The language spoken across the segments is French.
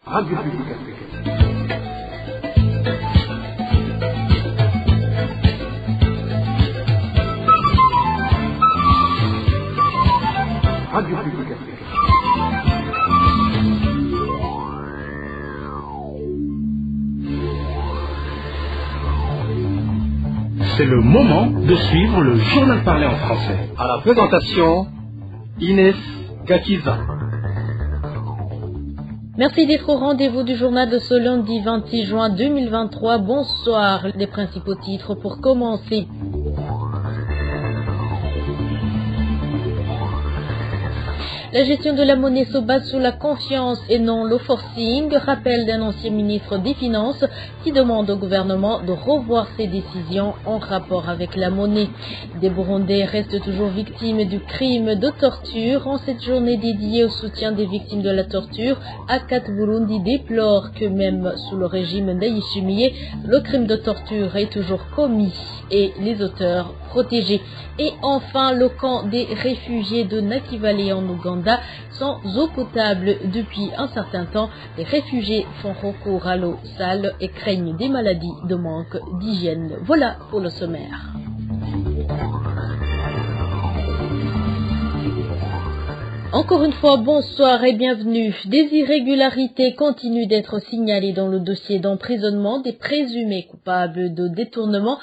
Radio Publique Africaine. Radio Publique Africaine. C'est le moment de suivre le journal parlé en français. À la présentation, Inès Gakiza. Merci d'être au rendez-vous du journal de ce lundi 26 juin 2023. Bonsoir, les principaux titres pour commencer. La gestion de la monnaie se base sur la confiance et non le forcing, rappel d'un ancien ministre des Finances qui demande au gouvernement de revoir ses décisions en rapport avec la monnaie. Des Burundais restent toujours victimes du crime de torture. En cette journée dédiée au soutien des victimes de la torture, Akat Burundi déplore que même sous le régime Ndayishimiye, le crime de torture est toujours commis et les auteurs protégés. Et enfin, le camp des réfugiés de Nakivale en Ouganda sans eau potable depuis un certain temps. Les réfugiés font recours à l'eau sale et craignent des maladies de manque d'hygiène. Voilà pour le sommaire. Encore une fois, bonsoir et bienvenue. Des irrégularités continuent d'être signalées dans le dossier d'emprisonnement des présumés coupables de détournement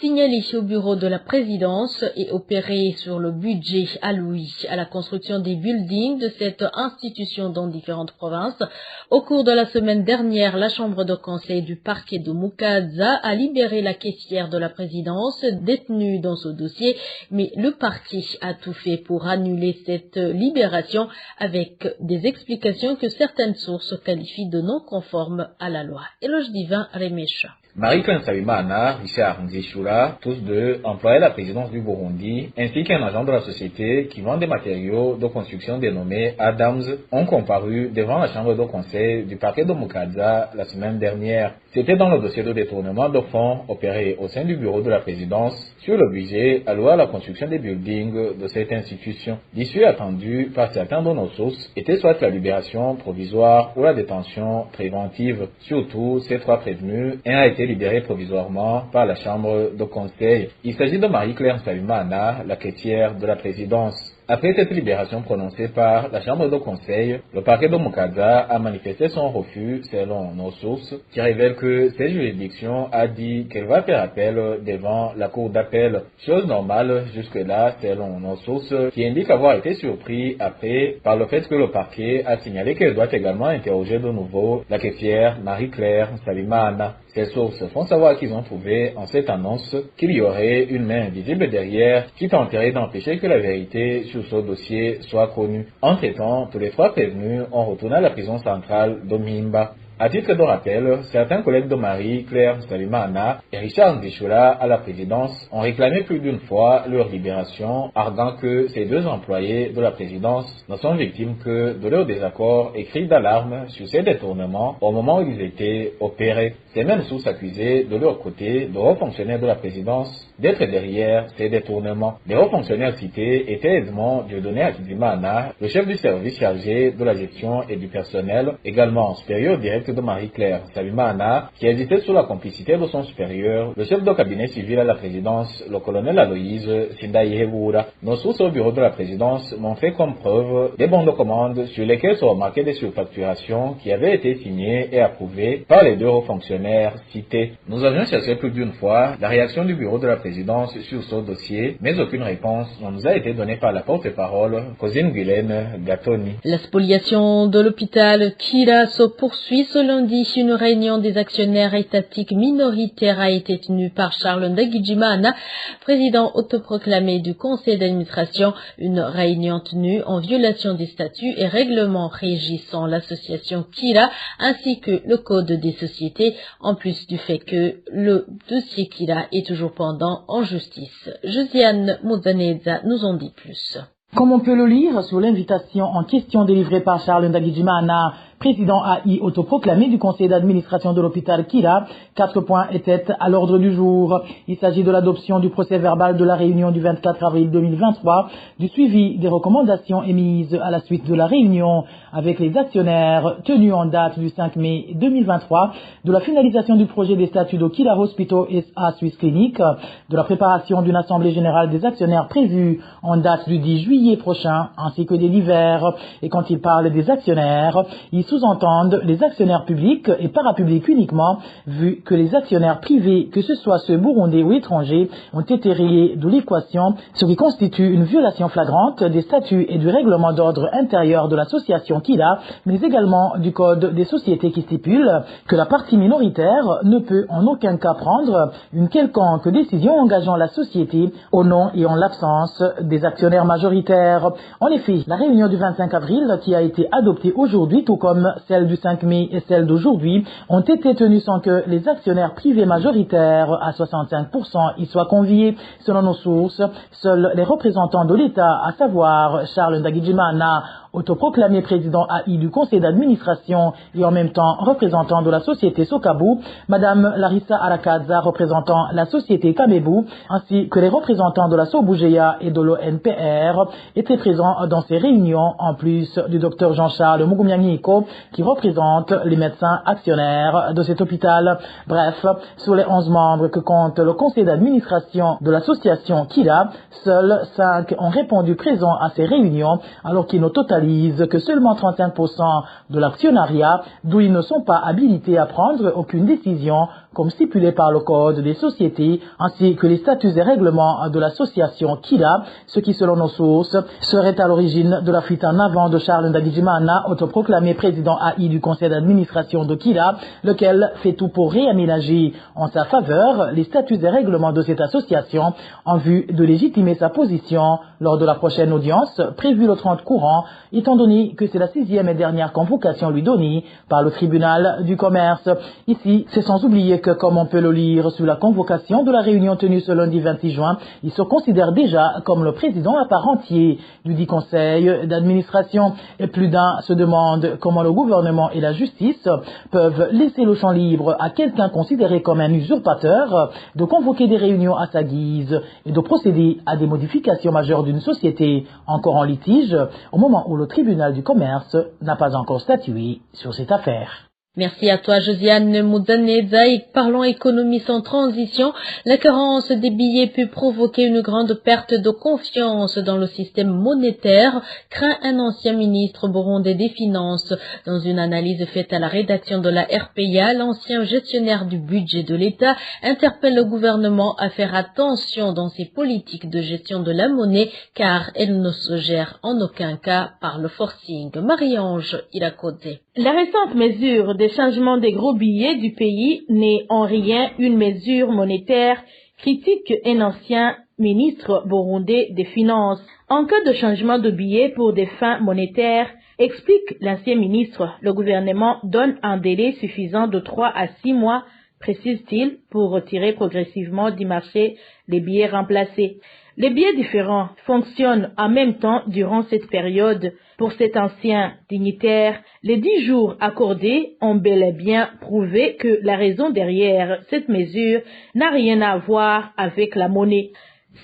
signalé au bureau de la présidence et opéré sur le budget alloué à la construction des buildings de cette institution dans différentes provinces. Au cours de la semaine dernière, la chambre de conseil du parquet de Mukaza a libéré la caissière de la présidence détenue dans ce dossier, mais le parquet a tout fait pour annuler cette libération avec des explications que certaines sources qualifient de non conformes à la loi. Éloge divin Remesha. Marie-Claire Nsabimana, Richard Nzishura, tous deux employaient la présidence du Burundi, ainsi qu'un agent de la société qui vend des matériaux de construction dénommé Adams, ont comparu devant la chambre de conseil du parquet de Mukaza la semaine dernière. C'était dans le dossier de détournement de fonds opéré au sein du bureau de la présidence sur le budget alloué à la construction des buildings de cette institution. L'issue attendue par certains de nos sources était soit la libération provisoire ou la détention préventive. Surtout, ces trois prévenus, un a été libéré provisoirement par la chambre de conseil. Il s'agit de Marie-Claire Nsabimana, la caissière de la présidence. Après cette libération prononcée par la chambre de conseil, le parquet de Mukaza a manifesté son refus selon nos sources qui révèlent que cette juridiction a dit qu'elle va faire appel devant la cour d'appel. Chose normale jusque-là selon nos sources qui indiquent avoir été surpris après par le fait que le parquet a signalé qu'elle doit également interroger de nouveau la caissière Marie-Claire Nsabimana. Ces sources font savoir qu'ils ont trouvé en cette annonce qu'il y aurait une main invisible derrière qui tenterait d'empêcher que la vérité sur ce dossier soit connue. Entre-temps, tous les trois prévenus ont retourné à la prison centrale de Mimba. À titre de rappel, certains collègues de Marie-Claire Nsabimana et Richard Nzishura à la présidence ont réclamé plus d'une fois leur libération, arguant que ces deux employés de la présidence ne sont victimes que de leur désaccord et cris d'alarme sur ces détournements au moment où ils étaient opérés. Ces mêmes sources accusaient de leur côté de hauts fonctionnaires de la présidence d'être derrière ces détournements. Les hauts fonctionnaires cités étaient Edmond Dieudonné Akizimana, le chef du service chargé de la gestion et du personnel, également supérieur direct de Marie-Claire Nsabimana, qui existait sous la complicité de son supérieur, le chef de cabinet civil à la présidence, le colonel Aloïse Sindaïhebura. Nos sources au bureau de la présidence m'ont fait comme preuve des bons de commande sur lesquels sont remarquées des surfacturations qui avaient été signées et approuvées par les deux hauts fonctionnaires cités. Nous avions cherché plus d'une fois la réaction du bureau de la présidence sur ce dossier, mais aucune réponse ne nous a été donnée par la porte-parole, Cosine Guylaine Gatoni. La spoliation de l'hôpital Kira se poursuit. Ce lundi, une réunion des actionnaires étatiques minoritaires a été tenue par Charles Ndagijimana, président autoproclamé du conseil d'administration. Une réunion tenue en violation des statuts et règlements régissant l'association Kira, ainsi que le code des sociétés, en plus du fait que le dossier Kira est toujours pendant en justice. Josiane Mouzaneza nous en dit plus. Comme on peut le lire sur l'invitation en question délivrée par Charles Ndagijimana, président AI autoproclamé du conseil d'administration de l'hôpital Kira. 4 points étaient à l'ordre du jour. Il s'agit de l'adoption du procès verbal de la réunion du 24 avril 2023, du suivi des recommandations émises à la suite de la réunion avec les actionnaires tenue en date du 5 mai 2023, de la finalisation du projet des statuts de Kira Hospital SA Swiss Clinic, de la préparation d'une assemblée générale des actionnaires prévue en date du 10 juillet prochain, ainsi que des divers. Et quand ils parlent des actionnaires, ils sous-entendent les actionnaires publics et parapublics uniquement, vu que les actionnaires privés, que ce soit ceux burundais ou étrangers, ont été rayés de l'équation, ce qui constitue une violation flagrante des statuts et du règlement d'ordre intérieur de l'association Kila, mais également du code des sociétés qui stipule que la partie minoritaire ne peut en aucun cas prendre une quelconque décision engageant la société au nom et en l'absence des actionnaires majoritaires. En effet, la réunion du 25 avril, qui a été adoptée aujourd'hui, tout comme celle du 5 mai et celle d'aujourd'hui, ont été tenues sans que les actionnaires privés majoritaires à 65% y soient conviés. Selon nos sources, seuls les représentants de l'État, à savoir Charles Ndagijimana, autoproclamé président AI du conseil d'administration et en même temps représentant de la société Sokabu, Madame Larissa Arakaza représentant la société Kamebu, ainsi que les représentants de la Sobugeya et de l'ONPR étaient présents dans ces réunions, en plus du docteur Jean-Charles Mugumyangiko qui représente les médecins actionnaires de cet hôpital. Bref, sur les 11 membres que compte le conseil d'administration de l'association Kila, seuls 5 ont répondu présents à ces réunions, alors qu'ils ne totalisent que seulement 35% de l'actionnariat, d'où ils ne sont pas habilités à prendre aucune décision comme stipulé par le code des sociétés, ainsi que les statuts et règlements de l'association Kila, ce qui selon nos sources serait à l'origine de la fuite en avant de Charles Ndagijimana, autoproclamé président AI du conseil d'administration de Kila, lequel fait tout pour réaménager en sa faveur les statuts et règlements de cette association en vue de légitimer sa position lors de la prochaine audience prévue le 30 courant, étant donné que c'est la 6e et dernière convocation lui donnée par le tribunal du commerce. Ici, c'est sans oublier que, comme on peut le lire sur la convocation de la réunion tenue ce lundi 26 juin, il se considère déjà comme le président à part entière du dit conseil d'administration. Et plus d'un se demande comment le gouvernement et la justice peuvent laisser le champ libre à quelqu'un considéré comme un usurpateur de convoquer des réunions à sa guise et de procéder à des modifications majeures d'une société encore en litige au moment où le tribunal du commerce n'a pas encore statué sur cette affaire. Merci à toi, Josiane Moudaneza. Et parlons économie sans transition. La carence des billets peut provoquer une grande perte de confiance dans le système monétaire, craint un ancien ministre burundais des Finances. Dans une analyse faite à la rédaction de la RPA, l'ancien gestionnaire du budget de l'État interpelle le gouvernement à faire attention dans ses politiques de gestion de la monnaie, car elle ne se gère en aucun cas par le forcing. Marie-Ange Irakoze. La récente mesure des changements des gros billets du pays n'est en rien une mesure monétaire, critique un ancien ministre burundais des Finances. En cas de changement de billets pour des fins monétaires, explique l'ancien ministre, le gouvernement donne un délai suffisant de 3 à 6 mois, précise-t-il, pour retirer progressivement du marché les billets remplacés. Les billets différents fonctionnent en même temps durant cette période. Pour cet ancien dignitaire, les 10 jours accordés ont bel et bien prouvé que la raison derrière cette mesure n'a rien à voir avec la monnaie.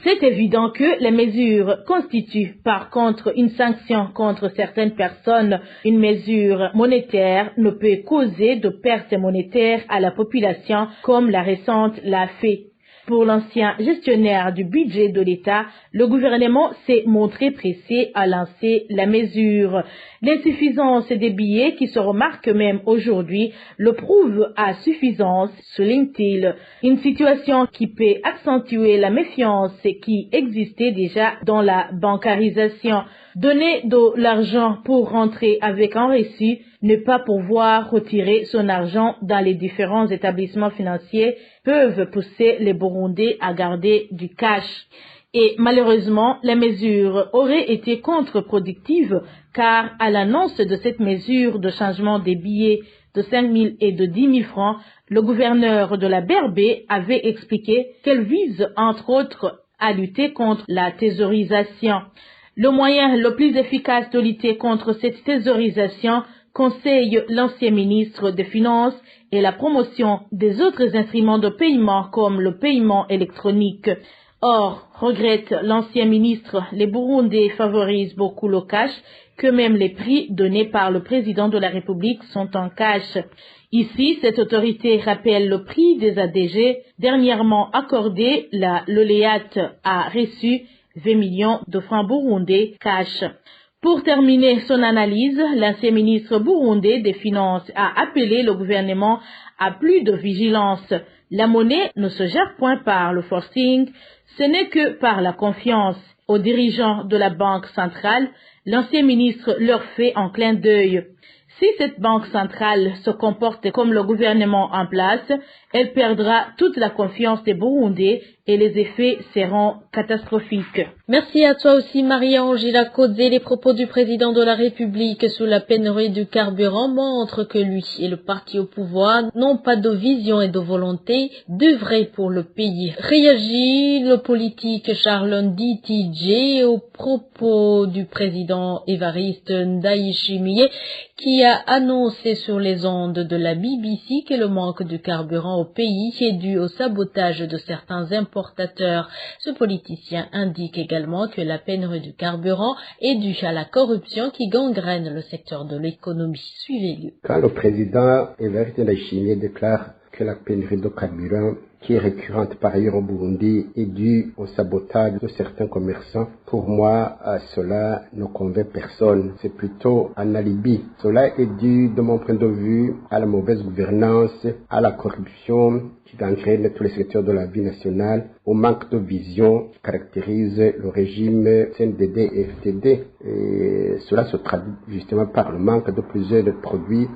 C'est évident que les mesures constituent par contre une sanction contre certaines personnes. Une mesure monétaire ne peut causer de pertes monétaires à la population comme la récente l'a fait. Pour l'ancien gestionnaire du budget de l'État, le gouvernement s'est montré pressé à lancer la mesure. L'insuffisance des billets, qui se remarque même aujourd'hui, le prouve à suffisance, souligne-t-il. Une situation qui peut accentuer la méfiance qui existait déjà dans la bancarisation. Donner de l'argent pour rentrer avec un reçu, ne pas pouvoir retirer son argent dans les différents établissements financiers peuvent pousser les Burundais à garder du cash. Et malheureusement, la mesure aurait été contre-productive car à l'annonce de cette mesure de changement des billets de 5 000 et de 10 000 francs, le gouverneur de la BRB avait expliqué qu'elle vise entre autres à lutter contre la thésaurisation. Le moyen le plus efficace de lutter contre cette thésaurisation conseille l'ancien ministre des Finances et la promotion des autres instruments de paiement comme le paiement électronique. Or, regrette l'ancien ministre, les Burundais favorisent beaucoup le cash, que même les prix donnés par le président de la République sont en cash. Ici, cette autorité rappelle le prix des ADG. Dernièrement accordé, la lauréate a reçu 20 millions de francs burundais cash. Pour terminer son analyse, l'ancien ministre burundais des Finances a appelé le gouvernement à plus de vigilance. La monnaie ne se gère point par le forcing, ce n'est que par la confiance. Aux dirigeants de la Banque centrale, l'ancien ministre leur fait un clin d'œil. Si cette banque centrale se comporte comme le gouvernement en place, elle perdra toute la confiance des Burundais et les effets seront catastrophiques. Merci à toi aussi, Marie-Angela Kodze. Les propos du président de la République sur la pénurie du carburant montrent que lui et le parti au pouvoir n'ont pas de vision et de volonté d'œuvrer pour le pays. Réagit le politique Charles Nditije aux propos du président Évariste Ndayishimiye qui a annoncé sur les ondes de la BBC que le manque de carburant au pays est dû au sabotage de certains importateurs. Ce politicien indique également que la pénurie du carburant est due à la corruption qui gangrène le secteur de l'économie. Suivez-le. Quand le président Évariste Ndayishimiye déclare que la pénurie de carburant, qui est récurrente par ailleurs au Burundi, est due au sabotage de certains commerçants, pour moi, cela ne convainc personne. C'est plutôt un alibi. Cela est dû, de mon point de vue, à la mauvaise gouvernance, à la corruption qui gangrène tous les secteurs de la vie nationale, au manque de vision qui caractérise le régime CNDD et FTD. Et cela se traduit justement par le manque de plusieurs produits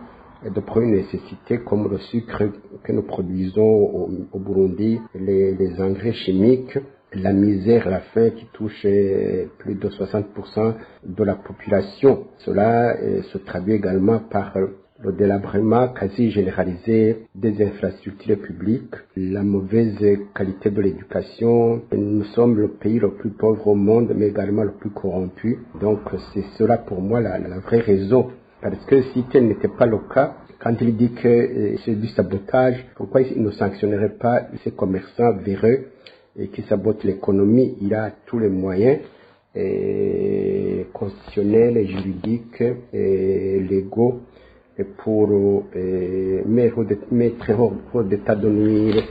de première nécessité comme le sucre que nous produisons au Burundi, les engrais chimiques, la misère, la faim qui touche plus de 60% de la population. Cela se traduit également par le délabrement quasi généralisé des infrastructures publiques, la mauvaise qualité de l'éducation. Nous sommes le pays le plus pauvre au monde, mais également le plus corrompu. Donc c'est cela pour moi la vraie raison. Parce que si tel n'était pas le cas, quand il dit que c'est du sabotage, pourquoi il ne sanctionnerait pas ces commerçants véreux et qui sabotent l'économie? Il a tous les moyens constitutionnels, et juridiques et légaux pour mettre hors d'état de nuire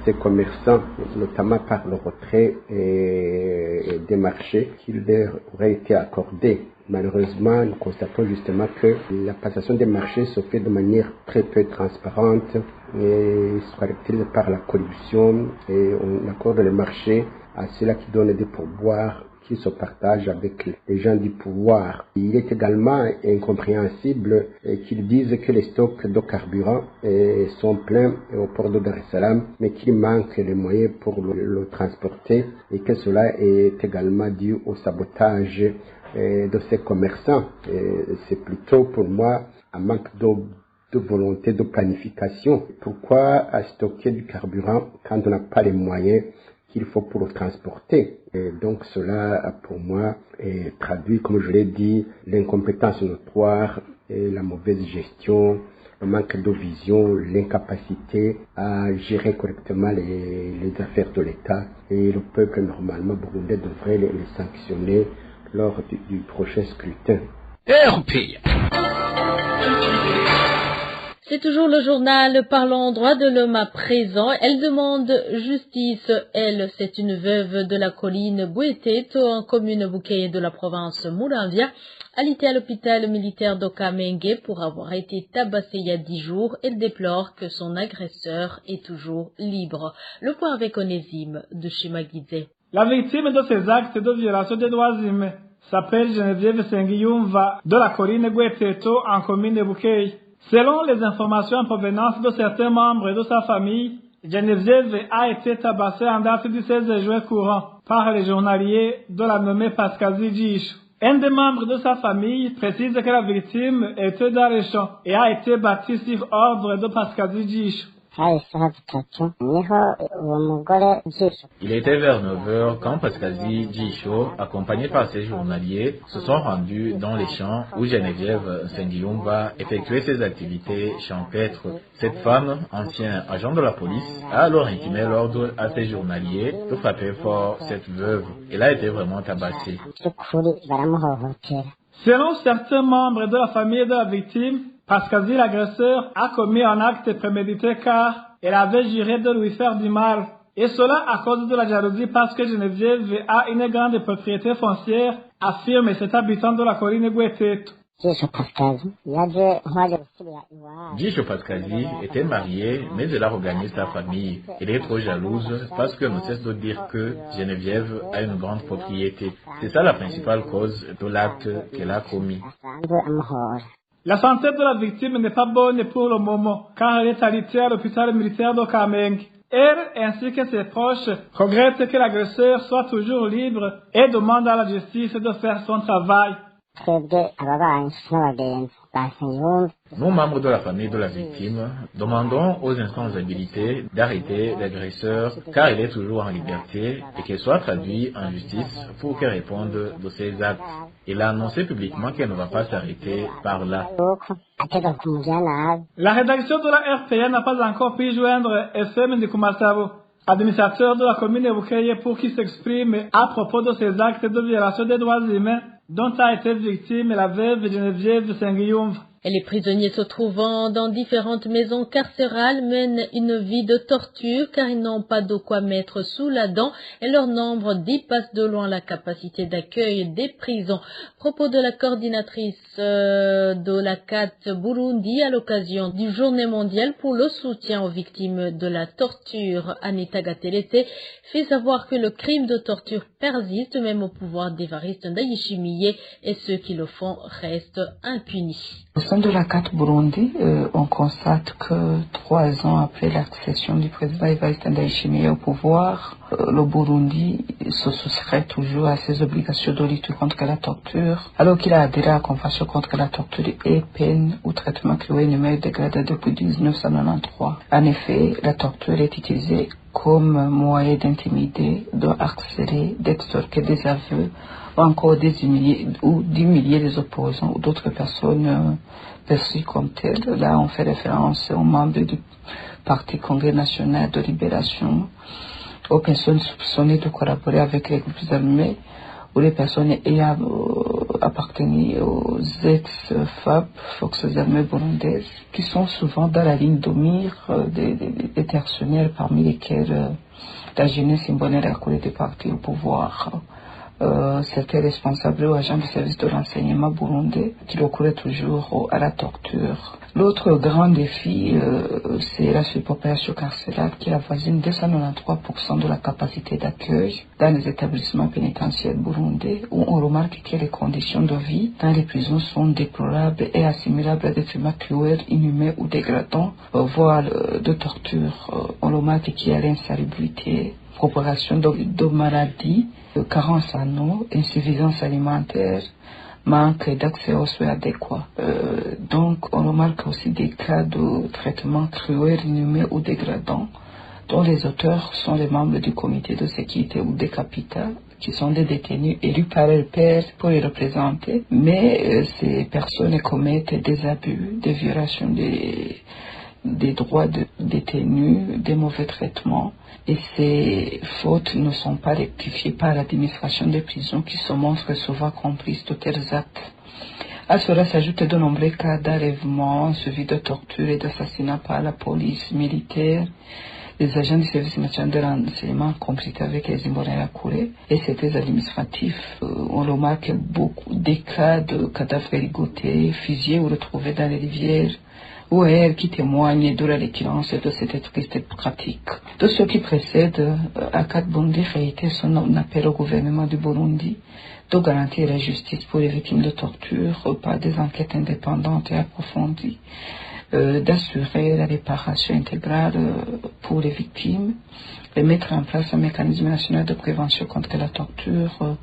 ces commerçants, notamment par le retrait des marchés qui leur auraient été accordés. Malheureusement, nous constatons justement que la passation des marchés se fait de manière très peu transparente et se caractérise par la corruption, et on accorde les marchés à ceux-là qui donnent des pourboires qui se partagent avec les gens du pouvoir. Il est également incompréhensible qu'ils disent que les stocks de carburant sont pleins au port de Dar es Salaam, mais qu'il manque les moyens pour le transporter, et que cela est également dû au sabotage de ces commerçants. C'est plutôt pour moi un manque de volonté, de planification. Pourquoi stocker du carburant quand on n'a pas les moyens qu'il faut pour le transporter? Et donc cela, pour moi, traduit, comme je l'ai dit, l'incompétence notoire et la mauvaise gestion, le manque de vision, l'incapacité à gérer correctement les affaires de l'État. Et le peuple, normalement, burundais, devrait les sanctionner lors du prochain scrutin. C'est toujours le journal Parlons droit de l'homme à présent. Elle demande justice. Elle, c'est une veuve de la colline Boueteto en commune Bouquet de la province Muramvya, alitée à l'hôpital militaire d'Okamenge pour avoir été tabassée il y a 10 jours. Elle déplore que son agresseur est toujours libre. Le point avec Onésime de Shimagidze. La victime de ces actes de violation des droits humains s'appelle Geneviève Sengiyumva de la colline Boueteto en commune Bouquet. Selon les informations en provenance de certains membres de sa famille, Geneviève a été tabassée en date du 16 juin courant par les journaliers de la nommée Pascazi Djish. Un des membres de sa famille précise que la victime était dans les champs et a été battue sur ordre de Pascazi Djish. Il était vers 9 heures quand Pascasie Djisho, accompagné par ses journaliers, se sont rendus dans les champs où Geneviève Nsengiyumva effectuait ses activités champêtres. Cette femme, ancien agent de la police, a alors intimé l'ordre à ses journaliers de frapper fort cette veuve. Elle a été vraiment tabassée. Selon certains membres de la famille de la victime, Pascasie, l'agresseur, a commis un acte prémédité car elle avait juré de lui faire du mal. Et cela à cause de la jalousie parce que Geneviève a une grande propriété foncière, affirme cet habitant de la colline Gweteto. Djisho Pascasie était mariée, mais elle a regagné sa famille. Elle est trop jalouse parce que ne cesse de dire que Geneviève a une grande propriété. C'est ça la principale cause de l'acte qu'elle a commis. La santé de la victime n'est pas bonne pour le moment, car elle est alitée à l'hôpital militaire de Kameng. Elle, ainsi que ses proches, regrettent que l'agresseur soit toujours libre et demandent à la justice de faire son travail. Nous, membres de la famille de la victime, demandons aux instances habilitées d'arrêter l'agresseur car il est toujours en liberté et qu'il soit traduit en justice pour qu'il réponde de ses actes. Il a annoncé publiquement qu'elle ne va pas s'arrêter par là. La rédaction de la RPA n'a pas encore pu joindre FM Ndikumasabo, administrateur de la commune Bukeye, pour qu'il s'exprime à propos de ces actes de violation des droits humains dont a été victime la veuve Geneviève Nsengiyumva. Et les prisonniers se trouvant dans différentes maisons carcérales mènent une vie de torture car ils n'ont pas de quoi mettre sous la dent et leur nombre dépasse de loin la capacité d'accueil des prisons. Propos de la coordinatrice de la CAT Burundi à l'occasion du Journée mondiale pour le soutien aux victimes de la torture. Anita Gatelete fait savoir que le crime de torture persiste même au pouvoir d'Évariste Ndayishimiye et ceux qui le font restent impunis. Au sein de la CAT Burundi, on constate que 3 ans après l'accession du président Evariste Ndayishimiye au pouvoir, le Burundi se soustrait toujours à ses obligations de lutte contre la torture, alors qu'il a adhéré à la Convention contre la torture et peine ou traitement cruel et dégradé depuis 1993. En effet, la torture est utilisée comme moyen d'intimider, de harceler, d'extorquer des aveux, ou encore d'humilier les opposants ou d'autres personnes perçues comme telles. Là, on fait référence aux membres du Parti Congrès National de Libération, aux personnes soupçonnées de collaborer avec les groupes armés ou les personnes ayant appartenu aux ex-FAB, Forces armées burundaises, qui sont souvent dans la ligne de mire des personnels parmi lesquels la jeunesse imbonelle accoulée des partis au pouvoir. C'était responsable ou agent du service de renseignement burundais qui recouraient toujours à la torture. L'autre grand défi, c'est la surpopulation carcérale qui avoisine 293% de la capacité d'accueil dans les établissements pénitentiaires burundais, où on remarque que les conditions de vie dans les prisons sont déplorables et assimilables à des traitements cruels, inhumains ou dégradants, voire de torture. On remarque qu'il y a l'insalubrité, propagation de maladies, carence en eau, insuffisance alimentaire, manque d'accès aux soins adéquats. Donc, on remarque aussi des cas de traitement cruel, inhumain ou dégradant, dont les auteurs sont les membres du comité de sécurité ou des capitales, qui sont des détenus élus par leur père pour les représenter, mais ces personnes commettent des abus, des violations des droits de détenus, des mauvais traitements, et ces fautes ne sont pas rectifiées par l'administration des prisons qui se montre souvent complice de tels actes. À cela s'ajoutent de nombreux cas d'enlèvement, suivis de torture et d'assassinat par la police militaire, les agents du service national de renseignement compliqués avec les immorales à couler et c'était administratif. On remarque beaucoup des cas de cadavres ligotés, fusillés ou retrouvés dans les rivières, ou ailleurs qui témoignent de la récurrence de cette triste pratique. De ce qui précède, ACAT Burundi réitère son appel au gouvernement du Burundi de garantir la justice pour les victimes de torture par des enquêtes indépendantes et approfondies. d'assurer la réparation intégrale pour les victimes et mettre en place un mécanisme national de prévention contre la torture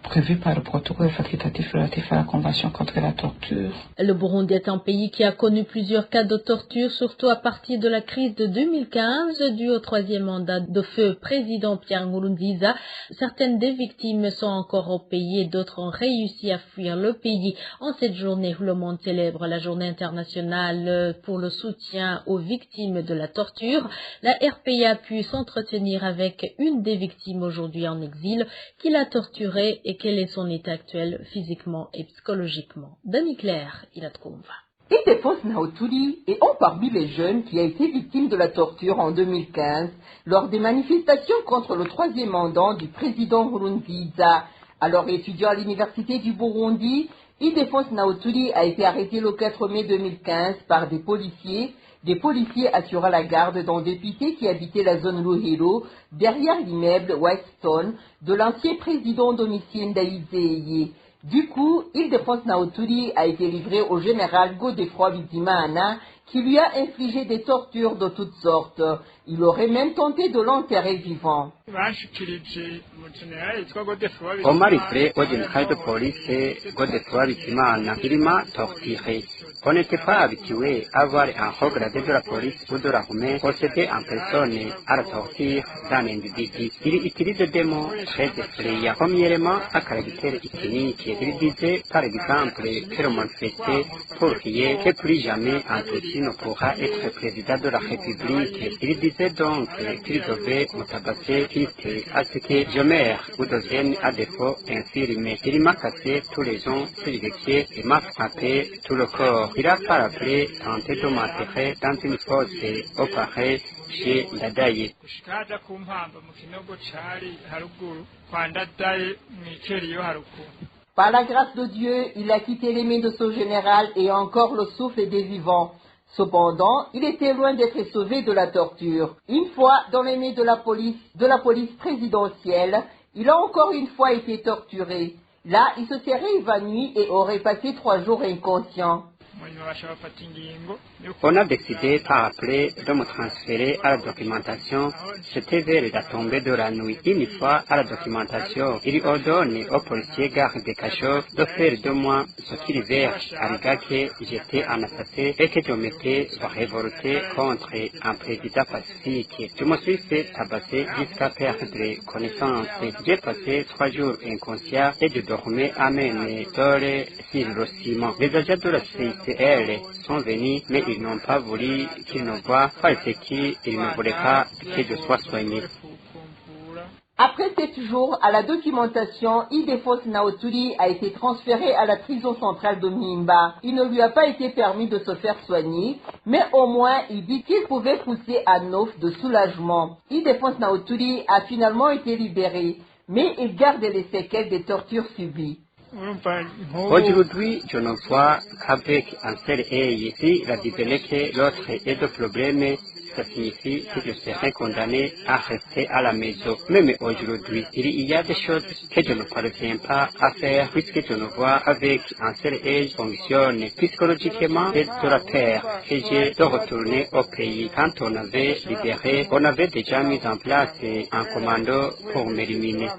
prévu par le protocole facultatif relatif à la Convention contre la torture. Le Burundi est un pays qui a connu plusieurs cas de torture, surtout à partir de la crise de 2015, due au troisième mandat de feu président Pierre Nkurunziza. Certaines des victimes sont encore au pays et d'autres ont réussi à fuir le pays. En cette journée où le monde célèbre la journée internationale pour le soutien aux victimes de la torture, la RPA a pu s'entretenir avec une des victimes aujourd'hui en exil qui l'a torturée et quel est son état actuel physiquement et psychologiquement. Dani Claire, Ilatkoumva. Ildefonse Ntahoturi est un parmi les jeunes qui a été victime de la torture en 2015 lors des manifestations contre le troisième mandat du président Nkurunziza. Alors étudiant à l'université du Burundi, Ildefonse Ntahoturi a été arrêté le 4 mai 2015 par des policiers assurant la garde d'un député qui habitait la zone Louhero, derrière l'immeuble Weston de l'ancien président Domitien Ndayizeye. Du coup, Ildefonse Ntahoturi a été livré au général Godefroid Bizimana, qui lui a infligé des tortures de toutes sortes. Il aurait même tenté de l'enterrer vivant. On m'a livré au général de police Godefroid Bizimana. Il m'a torturé. On n'était pas habitué à voir un haut gradé de la police ou de l'armée procéder en personne à la torture d'un individu. Il utilise des mots très effrayants. Premièrement, à caractère ethnique, il disait par exemple que le manifesté pour crier que plus jamais un Tutsi ne pourra être président de la République. Il disait donc qu'il devait me tabasser quitte à ce que je meure ou devienne à défaut infirme. Il m'a cassé tous les gens sur les pieds et m'a frappé tout le corps. Il a par après tenté de m'enterrer dans une fosse au Paré chez Ndadaye. Par la grâce de Dieu, il a quitté les mains de ce général et encore le souffle des vivants. Cependant, il était loin d'être sauvé de la torture. Une fois dans les mains de la police présidentielle, il a encore une fois été torturé. Là, il se serait évanoui et aurait passé 3 jours inconscient. On a décidé par après de me transférer à la documentation. C'était vers la tombée de la nuit. Une fois à la documentation, il ordonne aux policiers gardes des cachots de faire de moi ce qu'ils veulent, à que j'étais un assassin et que je m'étais révolté contre un président pacifique. Je me suis fait tabasser jusqu'à perdre connaissance. J'ai passé 3 jours inconscient et je dormais à mes tôles sur le ciment. Les agents de la CICR sont venus, mais ils n'ont pas voulu qu'ils me voient parce qu'ils ne voulaient pas que je sois soigné. Après 7 jours à la documentation, Ildefonse Ntahoturi a été transféré à la prison centrale de Mimba. Il ne lui a pas été permis de se faire soigner, mais au moins il dit qu'il pouvait pousser à neuf de soulagement. Ildefonse Ntahoturi a finalement été libéré, mais il garde les séquelles des tortures subies. Aujourd'hui, je ne vois qu'avec un seul œil. Si la dizaine que l'autre est de problème, ça signifie que je serai condamné à rester à la maison. Même aujourd'hui, il y a des choses que je ne parviens pas à faire puisque je ne vois avec un seul œil fonctionne. Psychologiquement, c'est de la peur que j'ai de retourner au pays. Quand on avait libéré, on avait déjà mis en place un commando pour m'éliminer.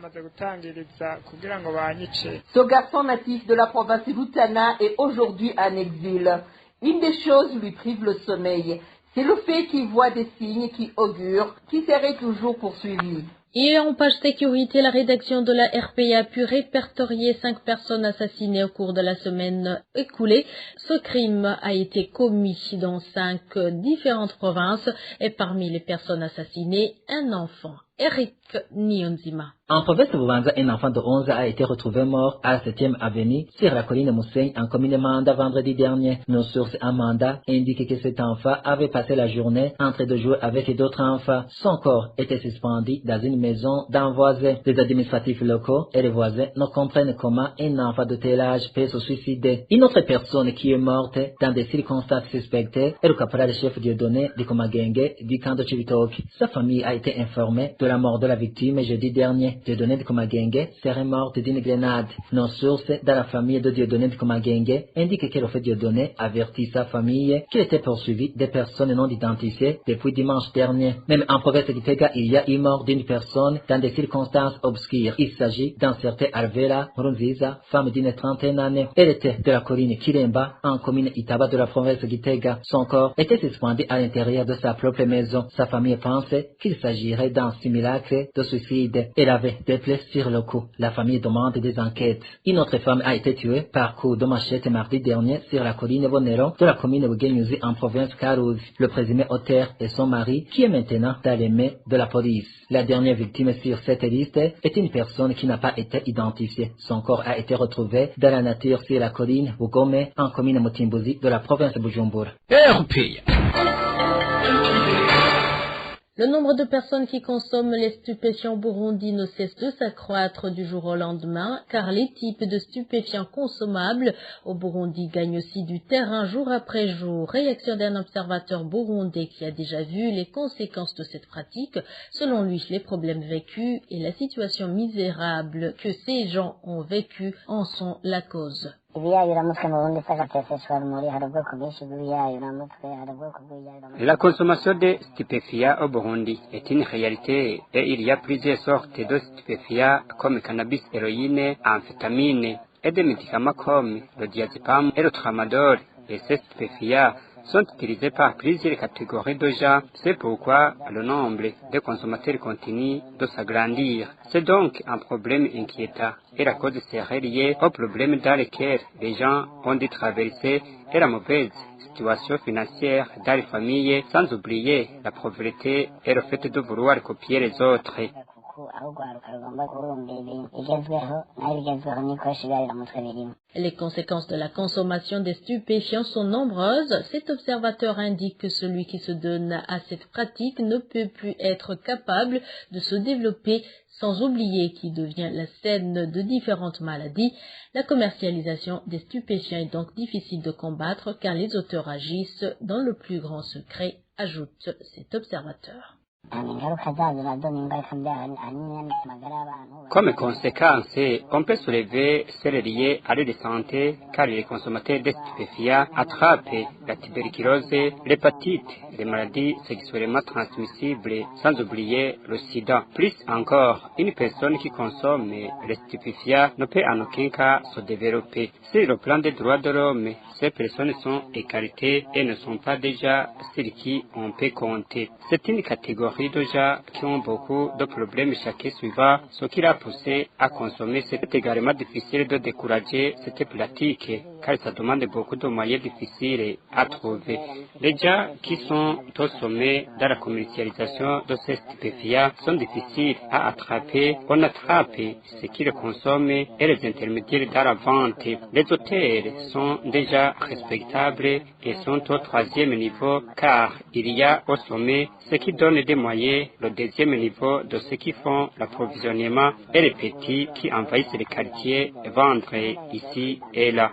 Ce garçon natif de la province Rutana est aujourd'hui en exil. Une des choses lui prive le sommeil. C'est le fait qu'il voit des signes qui augurent qu'il serait toujours poursuivi. Et en page sécurité, la rédaction de la RPA a pu répertorier 5 personnes assassinées au cours de la semaine écoulée. Ce crime a été commis dans 5 différentes provinces et parmi les personnes assassinées, un enfant. Eric Niyonzima. En province de Bubanza, un enfant de 11 ans a été retrouvé mort à la 7e avenue sur la colline Mousseigne en commune Manda vendredi dernier. Nos sources à Manda indiquent que cet enfant avait passé la journée en train de jouer avec d'autres enfants. Son corps était suspendu dans une maison d'un voisin. Les administratifs locaux et les voisins ne comprennent comment un enfant de tel âge peut se suicider. Une autre personne qui est morte dans des circonstances suspectées est le caporal chef Dieudonné de Komagenge du camp de Chibitoki. Sa famille a été informée de la mort de la victime jeudi dernier. Dieudonné de Komagenge serait morte d'une grenade. Nos sources dans la famille de Dieudonné de Komagenge indiquent que le fait Dieudonné avertit sa famille qu'il était poursuivi des personnes non identifiées depuis dimanche dernier. Même en province de Gitega, il y a eu mort d'une personne dans des circonstances obscures. Il s'agit d'un certain Alvera Runziza, femme d'une trentaine d'années. Elle était de la colline Kiremba, en commune Itaba de la province de Gitega. Son corps était suspendu à l'intérieur de sa propre maison. Sa famille pensait qu'il s'agirait d'un simulacre de suicide. Elle avait des plaies sur le cou. La famille demande des enquêtes. Une autre femme a été tuée par coup de machette mardi dernier sur la colline Bonero de la commune Bugenyuzi en province Karuzi. Le présumé auteur est son mari qui est maintenant dans les mains de la police. La dernière victime sur cette liste est une personne qui n'a pas été identifiée. Son corps a été retrouvé dans la nature sur la colline Bugome en commune Mutimbuzi de la province de Bujumbura. Le nombre de personnes qui consomment les stupéfiants au Burundi ne cesse de s'accroître du jour au lendemain, car les types de stupéfiants consommables au Burundi gagnent aussi du terrain jour après jour. Réaction d'un observateur burundais qui a déjà vu les conséquences de cette pratique. Selon lui, les problèmes vécus et la situation misérable que ces gens ont vécue en sont la cause. La consommation de stupéfiants au Burundi est une réalité et il y a plusieurs sortes de stupéfiants comme cannabis, héroïne, amphétamine et des médicaments comme le diazépam et le tramadol. Et ces stupéfiants sont utilisés par plusieurs catégories de gens. C'est pourquoi le nombre de consommateurs continue de s'agrandir. C'est donc un problème inquiétant et la cause serait liée aux problèmes dans lesquels les gens ont dû traverser et la mauvaise situation financière dans les familles, sans oublier la pauvreté et le fait de vouloir copier les autres. Les conséquences de la consommation des stupéfiants sont nombreuses. Cet observateur indique que celui qui se donne à cette pratique ne peut plus être capable de se développer, sans oublier qu'il devient la scène de différentes maladies. La commercialisation des stupéfiants est donc difficile de combattre car les auteurs agissent dans le plus grand secret, ajoute cet observateur. Comme conséquence, on peut soulever celles liées à l'aide de santé, car les consommateurs de stupéfiants attrapent la tuberculose, l'hépatite, les maladies sexuellement transmissibles, sans oublier le sida. Plus encore, une personne qui consomme les stupéfiants ne peut en aucun cas se développer. Sur le plan des droits de l'homme, ces personnes sont écartées et ne sont pas déjà sur qui on peut compter. C'est une catégorie de gens qui ont beaucoup de problèmes chaque suivant, ce qui l'a poussé à consommer. C'est également difficile de décourager cette pratique, car ça demande beaucoup de moyens difficiles à trouver. Les gens qui sont au sommet dans la commercialisation de ces stupéfiants sont difficiles à attraper. On attrape ceux qui les consomment et les intermédiaires dans la vente. Les hôtels sont déjà respectables et sont au troisième niveau, car il y a au sommet ceux qui donnent des moyens, le deuxième niveau de ceux qui font l'approvisionnement et les petits qui envahissent les quartiers et vendent ici et là.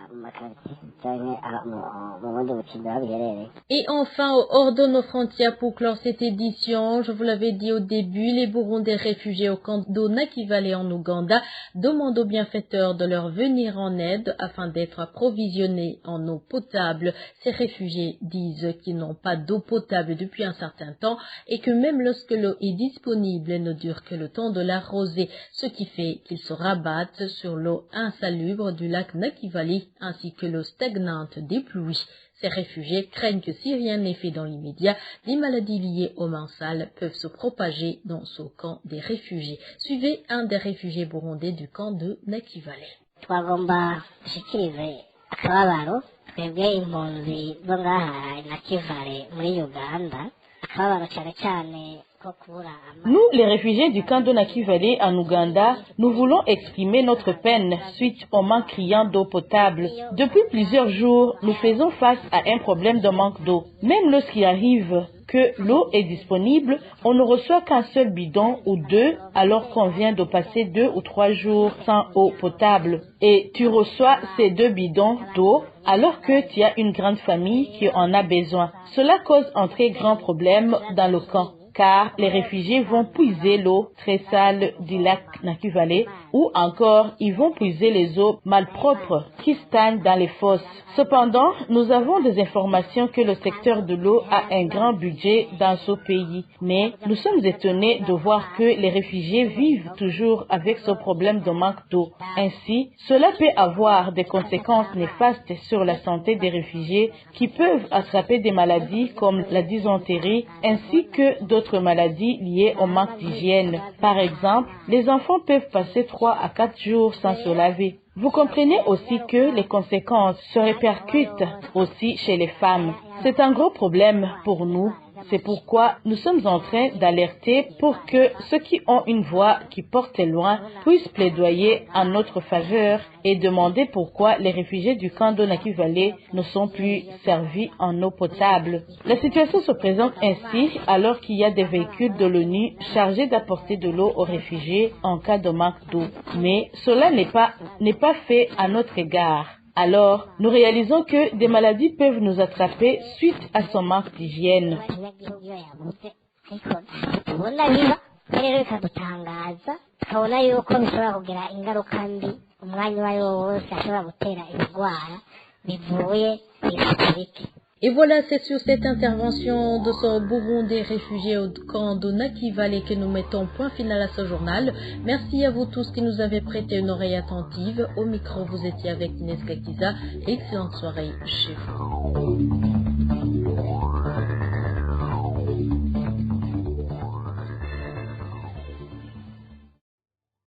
Et enfin, hors de nos frontières pour clore cette édition, je vous l'avais dit au début, les Burundais réfugiés au camp d'eau Nakivale en Ouganda demandent aux bienfaiteurs de leur venir en aide afin d'être approvisionnés en eau potable. Ces réfugiés disent qu'ils n'ont pas d'eau potable depuis un certain temps et que même lorsque l'eau est disponible, elle ne dure que le temps de l'arroser, ce qui fait qu'ils se rabattent sur l'eau insalubre du lac Nakivale ainsi que l'eau stagnante des pluies. Ces réfugiés craignent que si rien n'est fait dans l'immédiat, des maladies liées aux mains sales peuvent se propager dans ce camp des réfugiés. Suivez un des réfugiés burundais du camp de Nakivale. Nous, les réfugiés du camp de Nakivale en Ouganda, nous voulons exprimer notre peine suite au manque criant d'eau potable. Depuis plusieurs jours, nous faisons face à un problème de manque d'eau. Même lorsqu'il arrive que l'eau est disponible, on ne reçoit qu'un seul bidon ou deux alors qu'on vient de passer 2 ou 3 jours sans eau potable. Et tu reçois ces 2 bidons d'eau alors que tu as une grande famille qui en a besoin. Cela cause un très grand problème dans le camp, car les réfugiés vont puiser l'eau très sale du lac Nakivale ou encore ils vont puiser les eaux malpropres qui stagnent dans les fosses. Cependant, nous avons des informations que le secteur de l'eau a un grand budget dans ce pays, mais nous sommes étonnés de voir que les réfugiés vivent toujours avec ce problème de manque d'eau. Ainsi, cela peut avoir des conséquences néfastes sur la santé des réfugiés qui peuvent attraper des maladies comme la dysenterie ainsi que d'autres maladies liées au manque d'hygiène. Par exemple, les enfants peuvent passer 3 à 4 jours sans se laver. Vous comprenez aussi que les conséquences se répercutent aussi chez les femmes. C'est un gros problème pour nous. C'est pourquoi nous sommes en train d'alerter pour que ceux qui ont une voix qui porte loin puissent plaidoyer en notre faveur et demander pourquoi les réfugiés du camp de Nakivale ne sont plus servis en eau potable. La situation se présente ainsi alors qu'il y a des véhicules de l'ONU chargés d'apporter de l'eau aux réfugiés en cas de manque d'eau. Mais cela n'est pas fait à notre égard. Alors, nous réalisons que des maladies peuvent nous attraper suite à son manque d'hygiène. Et voilà, c'est sur cette intervention de ce Burundais réfugié au camp de Nakivale que nous mettons point final à ce journal. Merci à vous tous qui nous avez prêté une oreille attentive. Au micro, vous étiez avec Inès Gakiza. Excellente soirée chez vous.